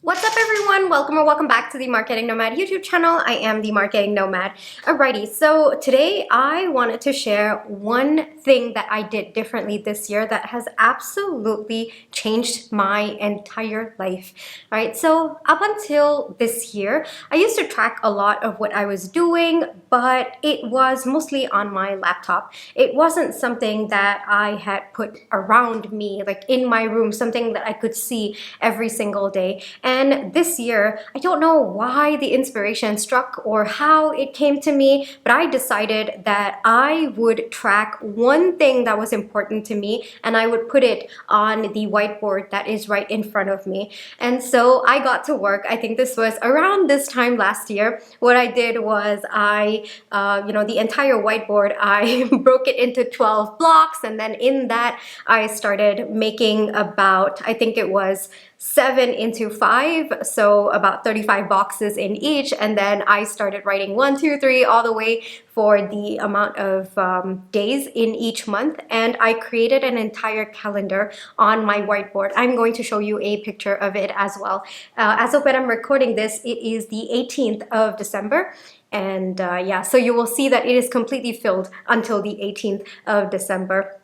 What's up everyone? Welcome or welcome back to the Marketing Nomad YouTube channel. I am the Marketing Nomad. Alrighty, so today I wanted to share one thing that I did differently this year that has absolutely changed my entire life. Alright, so up until this year, I used to track a lot of what I was doing, but it was mostly on my laptop. It wasn't something that I had put around me, like in my room, something that I could see every single day. And this year, I don't know why the inspiration struck or how it came to me, but I decided that I would track one thing that was important to me and I would put it on the whiteboard that is right in front of me. And so I got to work. I think this was around this time last year. What I did was the entire whiteboard, I broke it into 12 blocks, and then in that I started making about, I think it was 7 into 5, so about 35 boxes in each, and then I started writing 1, 2, 3 all the way for the amount of days in each month, and I created an entire calendar on my whiteboard. I'm going to show you a picture of it as well. As of when I'm recording this, it is the 18th of December. And yeah, so you will see that it is completely filled until the 18th of December.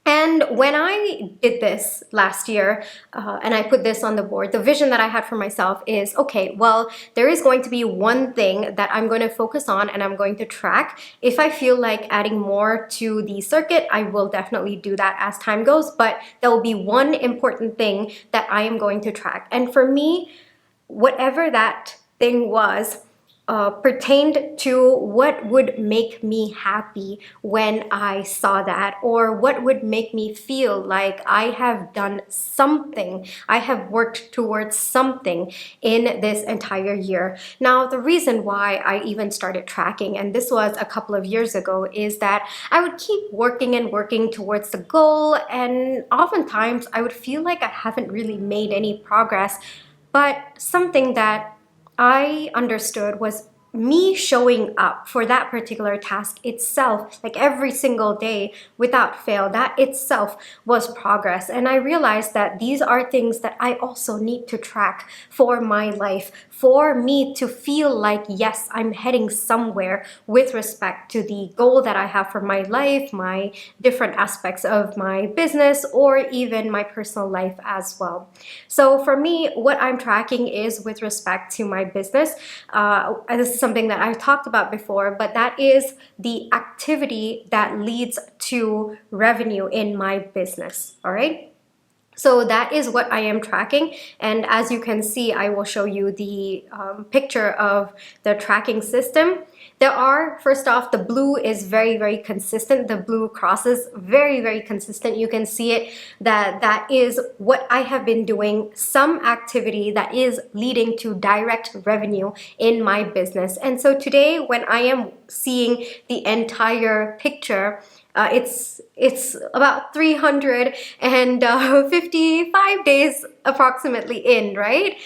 And when I did this last year and I put this on the board, the vision that I had for myself is, okay, well, there is going to be one thing that I'm going to focus on and I'm going to track. If I feel like adding more to the circuit, I will definitely do that as time goes, but there will be one important thing that I am going to track. And for me, whatever that thing was, pertained to what would make me happy when I saw that, or what would make me feel like I have done something, I have worked towards something in this entire year. Now, the reason why I even started tracking, and this was a couple of years ago, is that I would keep working and working towards the goal, and oftentimes I would feel like I haven't really made any progress. But something that I understood was me showing up for that particular task itself, like every single day without fail, that itself was progress. And I realized that these are things that I also need to track for my life, for me to feel like, yes, I'm heading somewhere with respect to the goal that I have for my life, my different aspects of my business, or even my personal life as well. So for me, what I'm tracking is with respect to my business. This is something that I talked about before, but that is the activity that leads to revenue in my business. All right. So that is what I am tracking, and as you can see, I will show you the picture of the tracking system. There are, first off, the blue is very, very consistent. The blue crosses, very, very consistent. You can see it, that is what I have been doing, some activity that is leading to direct revenue in my business. And so today, when I am seeing the entire picture, it's about 355 days approximately in, right?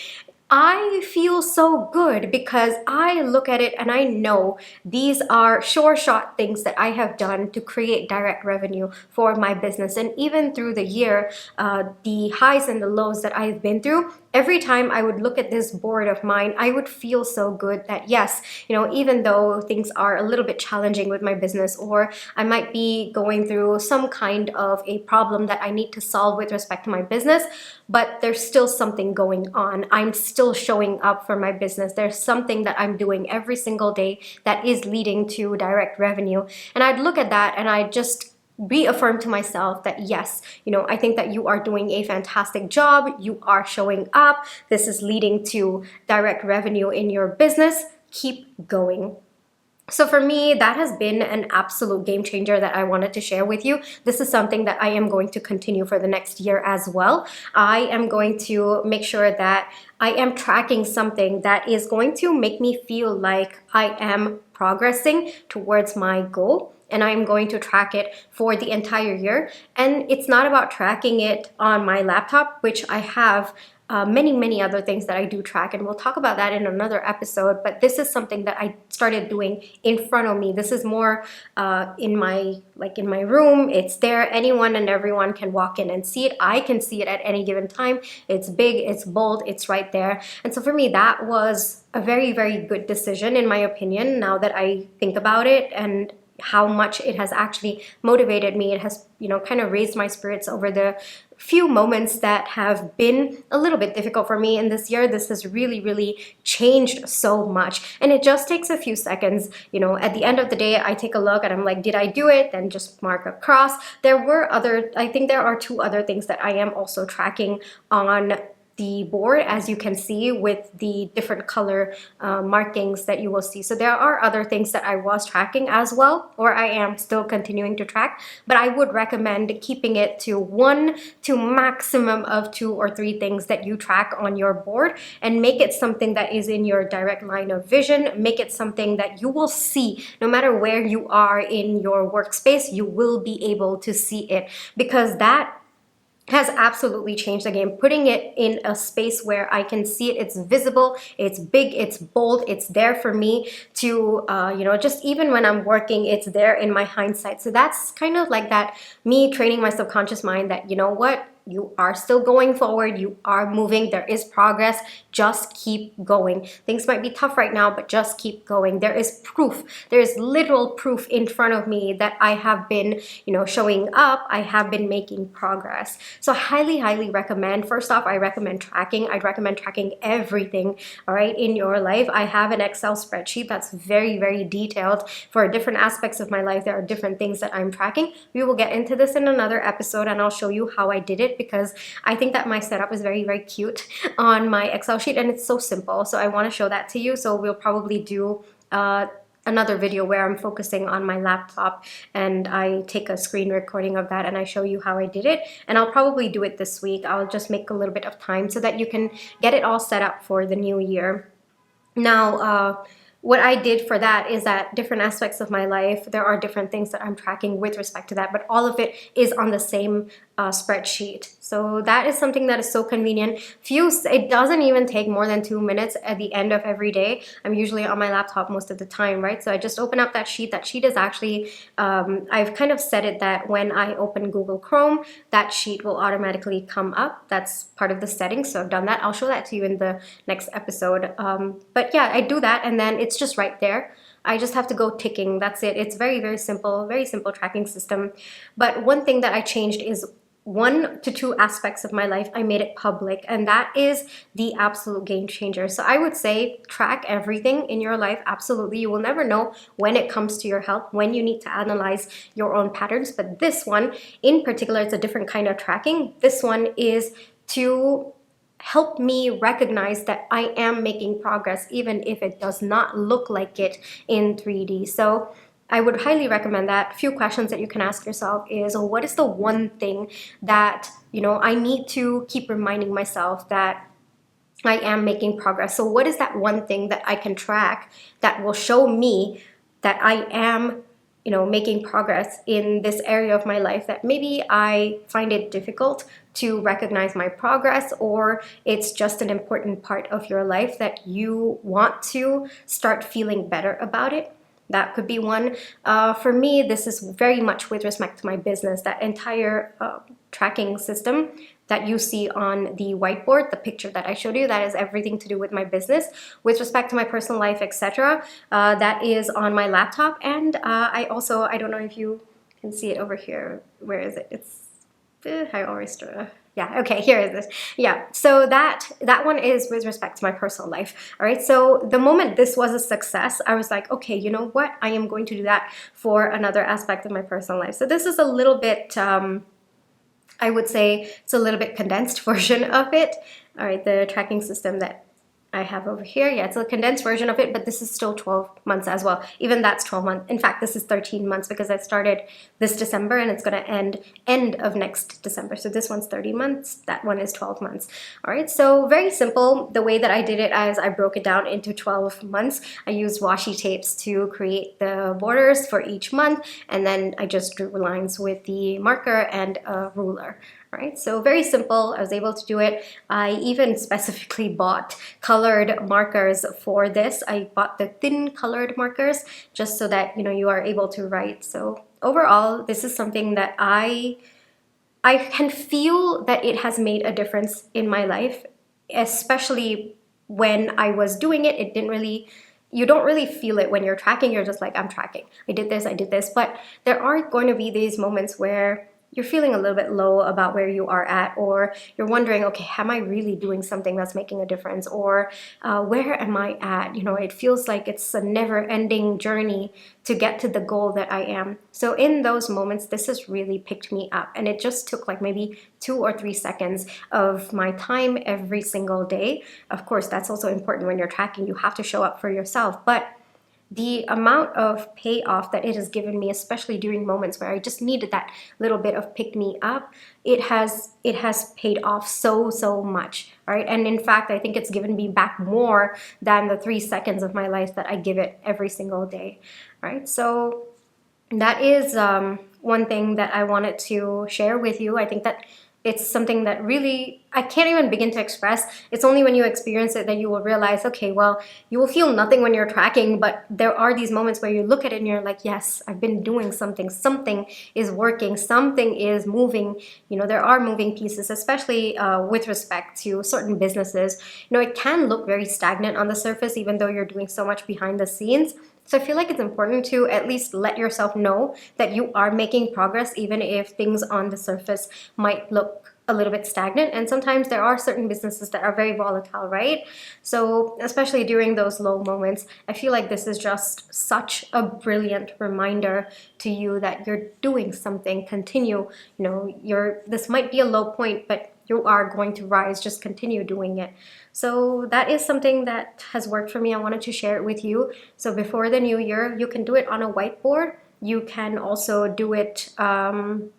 I feel so good because I look at it and I know these are sure shot things that I have done to create direct revenue for my business. And even through the year, the highs and the lows that I've been through, every time I would look at this board of mine, I would feel so good that yes, even though things are a little bit challenging with my business, or I might be going through some kind of a problem that I need to solve with respect to my business, but there's still something going on. I'm still showing up for my business. There's something that I'm doing every single day that is leading to direct revenue. And I'd look at that and I just reaffirm to myself that yes, I think that you are doing a fantastic job. You are showing up. This is leading to direct revenue in your business. Keep going. So for me, that has been an absolute game changer that I wanted to share with you. This is something that I am going to continue for the next year as well. I am going to make sure that I am tracking something that is going to make me feel like I am progressing towards my goal. And I'm going to track it for the entire year. And it's not about tracking it on my laptop, which I have many other things that I do track, and we'll talk about that in another episode. But this is something that I started doing in front of me. This is more in my room. It's there. Anyone and everyone can walk in and see it. I can see it at any given time. It's big, it's bold, it's right there. And so for me, that was a very good decision in my opinion, now that I think about it and how much it has actually motivated me. It has, kind of raised my spirits over the few moments that have been a little bit difficult for me in this year. This has really changed so much, and it just takes a few seconds. At the end of the day, I take a look and I'm like, did I do it? Then just mark a cross. I think there are 2 other things that I am also tracking on the board, as you can see, with the different color markings that you will see. So there are other things that I was tracking as well, or I am still continuing to track, but I would recommend keeping it to 1 to maximum of 2 or 3 things that you track on your board, and make it something that is in your direct line of vision. Make it something that you will see no matter where you are in your workspace. You will be able to see it, because that has absolutely changed the game. Putting it in a space where I can see it, it's visible, it's big, it's bold, it's there for me to, just even when I'm working, it's there in my hindsight. So that's kind of like that, me training my subconscious mind that, you are still going forward, you are moving, there is progress, just keep going. Things might be tough right now, but just keep going. There is proof, there is literal proof in front of me that I have been, showing up, I have been making progress. So highly recommend. First off, I recommend tracking. I'd recommend tracking everything, all right, in your life. I have an Excel spreadsheet that's very detailed for different aspects of my life. There are different things that I'm tracking. We will get into this in another episode, and I'll show you how I did it, because I think that my setup is very cute on my Excel sheet, and it's so simple. So I want to show that to you. So we'll probably do another video where I'm focusing on my laptop and I take a screen recording of that and I show you how I did it. And I'll probably do it this week. I'll just make a little bit of time so that you can get it all set up for the new year. Now, what I did for that is that different aspects of my life, there are different things that I'm tracking with respect to that, but all of it is on the same spreadsheet. So that is something that is so convenient. It doesn't even take more than 2 minutes at the end of every day. I'm usually on my laptop most of the time, right? So I just open up that sheet. That sheet is actually, I've kind of set it that when I open Google Chrome, that sheet will automatically come up. That's part of the settings. So I've done that. I'll show that to you in the next episode. But yeah, I do that, and then it's just right there. I just have to go ticking. That's it. It's very simple tracking system. But one thing that I changed is 1 to 2 aspects of my life. I made it public, and that is the absolute game changer. So I would say track everything in your life. Absolutely. You will never know when it comes to your health, when you need to analyze your own patterns. But this one in particular, it's a different kind of tracking. This one is to help me recognize that I am making progress, even if it does not look like it in 3D. So I would highly recommend that. A few questions that you can ask yourself is, what is the one thing that, I need to keep reminding myself that I am making progress? So what is that one thing that I can track that will show me that I am making progress in this area of my life, that maybe I find it difficult to recognize my progress, or it's just an important part of your life that you want to start feeling better about it? That could be one. For me, this is very much with respect to my business. That entire tracking system that you see on the whiteboard, the picture that I showed you, that is everything to do with my business. With respect to my personal life, etc., that is on my laptop. And I don't know if you can see it over here. Where is it? I always yeah, okay, here is it. Yeah, so that one is with respect to my personal life. All right, so the moment this was a success, I was like, okay, you know what? I am going to do that for another aspect of my personal life. So this is a little bit, I would say it's a little bit condensed version of it. All right, the tracking system that I have over here. Yeah, it's a condensed version of it, but this is still 12 months as well. Even that's 12 months. In fact, this is 13 months because I started this December and it's going to end of next December. So this one's 30 months. That one is 12 months. All right. So very simple. The way that I did it is I broke it down into 12 months. I used washi tapes to create the borders for each month. And then I just drew lines with the marker and a ruler. right? So very simple. I was able to do it. I even specifically bought colored markers for this. I bought the thin colored markers just so that, you know, you are able to write. So overall, this is something that I can feel that it has made a difference in my life, especially when I was doing it. It didn't really, you don't really feel it when you're tracking. You're just like, I'm tracking. I did this, I did this. But there are going to be these moments where you're feeling a little bit low about where you are at, or you're wondering, okay, am I really doing something that's making a difference? Or where am I at? You know, it feels like it's a never-ending journey to get to the goal that I am. So in those moments, this has really picked me up. And it just took like maybe 2 or 3 seconds of my time every single day. Of course, that's also important when you're tracking. You have to show up for yourself. But the amount of payoff that it has given me, especially during moments where I just needed that little bit of pick me up, it has paid off so much. All right. And in fact, I think it's given me back more than the 3 seconds of my life that I give it every single day. All right. So that is one thing that I wanted to share with you. I think that it's something that really, I can't even begin to express. It's only when you experience it that you will realize, okay, well, you will feel nothing when you're tracking, but there are these moments where you look at it and you're like, yes, I've been doing something. Something is working. Something is moving. You know, there are moving pieces, especially with respect to certain businesses. You know, it can look very stagnant on the surface, even though you're doing so much behind the scenes. So I feel like it's important to at least let yourself know that you are making progress, even if things on the surface might look a little bit stagnant. And sometimes there are certain businesses that are very volatile, right? So especially during those low moments, I feel like this is just such a brilliant reminder to you that you're doing something. Continue. You know, this might be a low point, but you are going to rise. Just continue doing it. So that is something that has worked for me. I wanted to share it with you. So before the new year, you can do it on a whiteboard. You can also do it on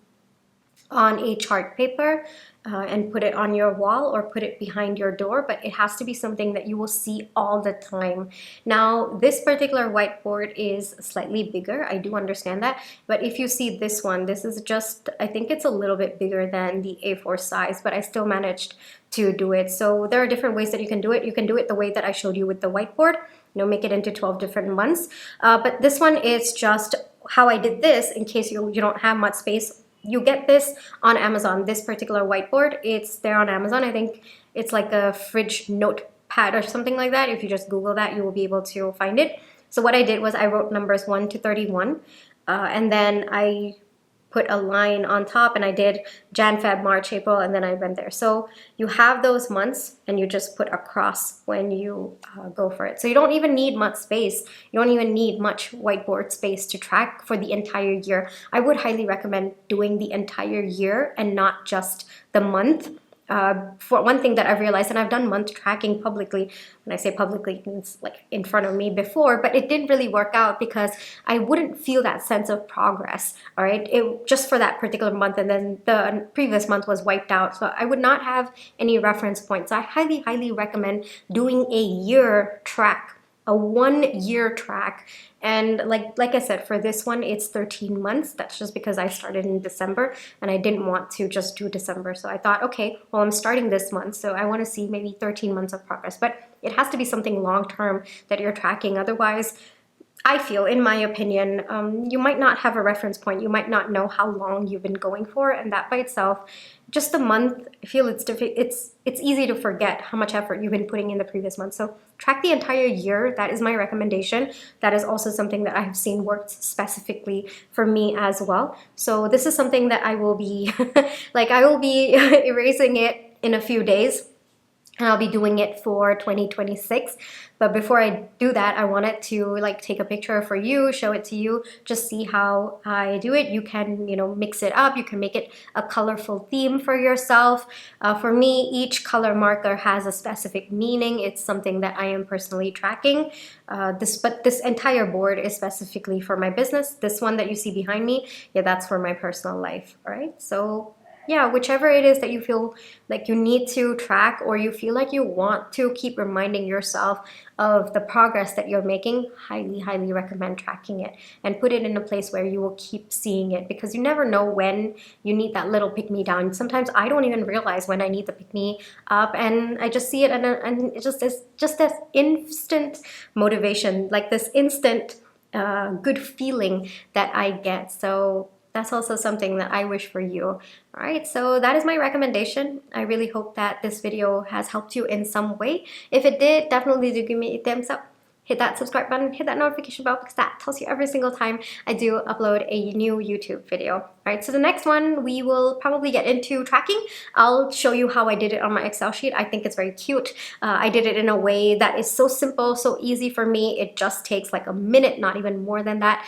a chart paper and put it on your wall or put it behind your door, but it has to be something that you will see all the time. Now, this particular whiteboard is slightly bigger. I do understand that, but if you see this one, this is just, I think it's a little bit bigger than the A4 size, but I still managed to do it. So there are different ways that you can do it. You can do it the way that I showed you with the whiteboard, you know, make it into 12 different months. But this one is just how I did this in case you don't have much space. You get this on Amazon, this particular whiteboard. It's there on Amazon. I think it's like a fridge notepad or something like that. If you just Google that, you will be able to find it. So what I did was I wrote numbers 1 to 31, and then I put a line on top, and I did Jan, Feb, March, April, and then I went there. So you have those months, and you just put a cross when you go for it. So you don't even need much space. You don't even need much whiteboard space to track for the entire year. I would highly recommend doing the entire year and not just the month. For one thing that I've realized, and I've done month tracking publicly, when I say publicly, it means like in front of me before, but it didn't really work out because I wouldn't feel that sense of progress, all right? It just for that particular month, and then the previous month was wiped out. So I would not have any reference points. So I highly recommend doing a year track, a 1-year track. And like I said, for this one, it's 13 months. That's just because I started in December and I didn't want to just do December. So I thought, okay, well, I'm starting this month, so I want to see maybe 13 months of progress. But it has to be something long-term that you're tracking. Otherwise, I feel, in my opinion, you might not have a reference point. You might not know how long you've been going for, and that by itself, just a month, I feel it's easy to forget how much effort you've been putting in the previous month. So track the entire year. That is my recommendation. That is also something that I have seen worked specifically for me as well. So this is something that I will be I will be erasing it in a few days. And I'll be doing it for 2026. But before I do that, I wanted to take a picture for you, show it to you, just see how I do it. You can, mix it up. You can make it a colorful theme for yourself. For me, each color marker has a specific meaning. It's something that I am personally tracking. But this entire board is specifically for my business. This one that you see behind me, yeah, that's for my personal life. All right. So yeah, whichever it is that you feel like you need to track, or you feel like you want to keep reminding yourself of the progress that you're making, highly recommend tracking it and put it in a place where you will keep seeing it, because you never know when you need that little pick me down. Sometimes I don't even realize when I need the pick me up, and I just see it, and it just this instant motivation, like this instant good feeling that I get. So that's also something that I wish for you. All right, so that is my recommendation. I really hope that this video has helped you in some way. If it did, definitely do give me a thumbs up. Hit that subscribe button, hit that notification bell, because that tells you every single time I do upload a new YouTube video. All right, so the next one we will probably get into tracking. I'll show you how I did it on my Excel sheet. I think it's very cute. I did it in a way that is so simple, so easy for me. It just takes like a minute, not even more than that,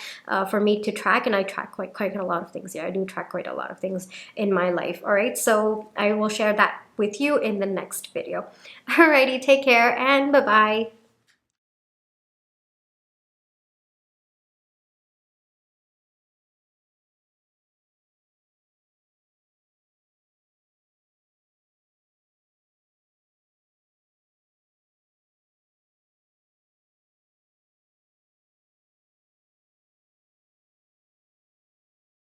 for me to track, and I track quite a lot of things. Yeah, I do track quite a lot of things in my life. All right, so I will share that with you in the next video. Alrighty, take care and bye-bye.